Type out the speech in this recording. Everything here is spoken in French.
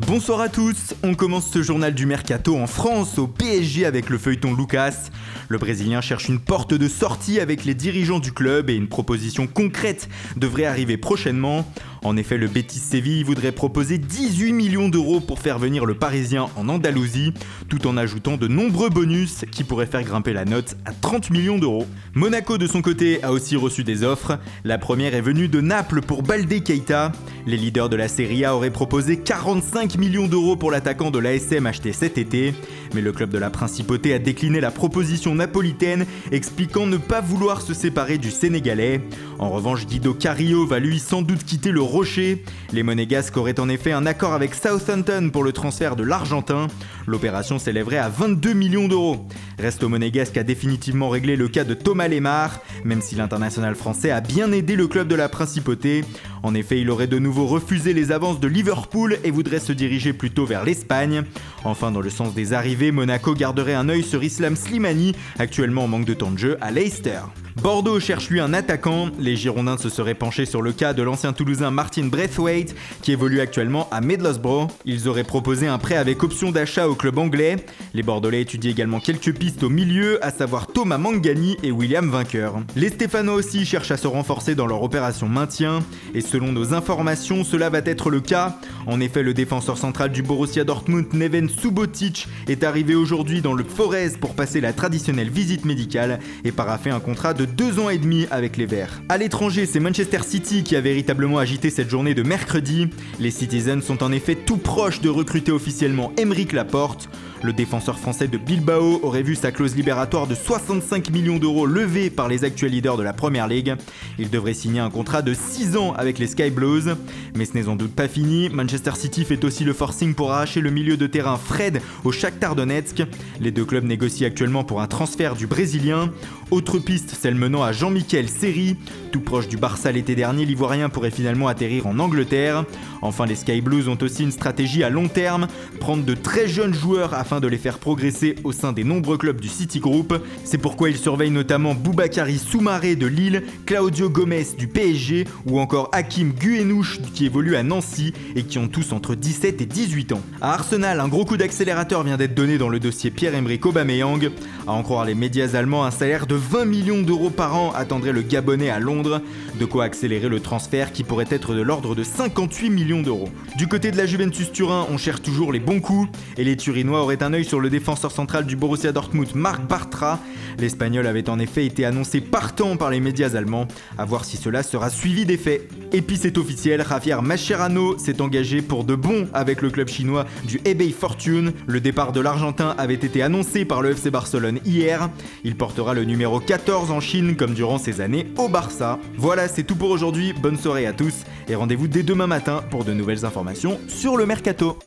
Bonsoir à tous, on commence ce journal du Mercato en France, au PSG avec le feuilleton Lucas. Le Brésilien cherche une porte de sortie avec les dirigeants du club et une proposition concrète devrait arriver prochainement. En effet, le Betis Séville voudrait proposer 18 millions d'euros pour faire venir le Parisien en Andalousie, tout en ajoutant de nombreux bonus qui pourraient faire grimper la note à 30 millions d'euros. Monaco de son côté a aussi reçu des offres. La première est venue de Naples pour Baldé Keita. Les leaders de la Serie A auraient proposé 45 millions d'euros pour l'attaquant de l'ASM acheté cet été, mais le club de la Principauté a décliné la proposition napolitaine, expliquant ne pas vouloir se séparer du Sénégalais. En revanche, Guido Carrillo va lui sans doute quitter le Rocher. Les Monégasques auraient en effet un accord avec Southampton pour le transfert de l'Argentin. L'opération s'élèverait à 22 millions d'euros. Reste au Monégasque à définitivement régler le cas de Thomas Lemar, même si l'international français a bien aidé le club de la Principauté. En effet, il aurait de nouveau refusé les avances de Liverpool et voudrait se diriger plutôt vers l'Espagne. Enfin, dans le sens des arrivées, Monaco garderait un œil sur Islam Slimani, actuellement en manque de temps de jeu à Leicester. Bordeaux cherche lui un attaquant. Les Girondins se seraient penchés sur le cas de l'ancien Toulousain Martin Braithwaite, qui évolue actuellement à Middlesbrough. Ils auraient proposé un prêt avec option d'achat au club anglais. Les Bordelais étudient également quelques pistes au milieu, à savoir Thomas Mangani et William Vainqueur. Les Stéphanois aussi cherchent à se renforcer dans leur opération maintien, et selon nos informations, cela va être le cas. En effet, le défenseur central du Borussia Dortmund, Neven Subotic, est arrivé aujourd'hui dans le Forez pour passer la traditionnelle visite médicale et paraffer un contrat de 2 ans et demi avec les Verts. À l'étranger, c'est Manchester City qui a véritablement agité cette journée de mercredi. Les Citizens sont en effet tout proches de recruter officiellement Aymeric Laporte. Le défenseur français de Bilbao aurait vu sa clause libératoire de 65 millions d'euros levée par les actuels leaders de la Premier League. Il devrait signer un contrat de 6 ans avec les Sky Blues. Mais ce n'est sans doute pas fini. Manchester City fait aussi le forcing pour arracher le milieu de terrain Fred au Shakhtar Donetsk. Les deux clubs négocient actuellement pour un transfert du Brésilien. Autre piste, celle menant à Jean-Michel Seri. Tout proche du Barça l'été dernier, l'Ivoirien pourrait finalement atterrir en Angleterre. Enfin, les Sky Blues ont aussi une stratégie à long terme, prendre de très jeunes joueurs afin de les faire progresser au sein des nombreux clubs du City Group. C'est pourquoi ils surveillent notamment Boubakary Soumaré de Lille, Claudio Gomez du PSG ou encore Hakim Guenouche qui évolue à Nancy et qui ont tous entre 17 et 18 ans. À Arsenal, un gros coup d'accélérateur vient d'être donné dans le dossier Pierre-Emerick Aubameyang. À en croire les médias allemands, un salaire de 20 millions d'euros par an attendrait le Gabonais à Londres, de quoi accélérer le transfert qui pourrait être de l'ordre de 58 millions d'euros. Du côté de la Juventus Turin, on cherche toujours les bons coups et les Turinois auraient un œil sur le défenseur central du Borussia Dortmund, Marc Bartra. L'Espagnol avait en effet été annoncé partant par les médias allemands, à voir si cela sera suivi des faits. Et puis c'est officiel, Javier Mascherano s'est engagé pour de bon avec le club chinois du Hebei Fortune. Le départ de l'Argentin avait été annoncé par le FC Barcelone hier. Il portera le numéro 14 en Chine comme durant ses années au Barça. Voilà, c'est tout pour aujourd'hui, bonne soirée à tous et rendez-vous dès demain matin pour de nouvelles informations sur le Mercato.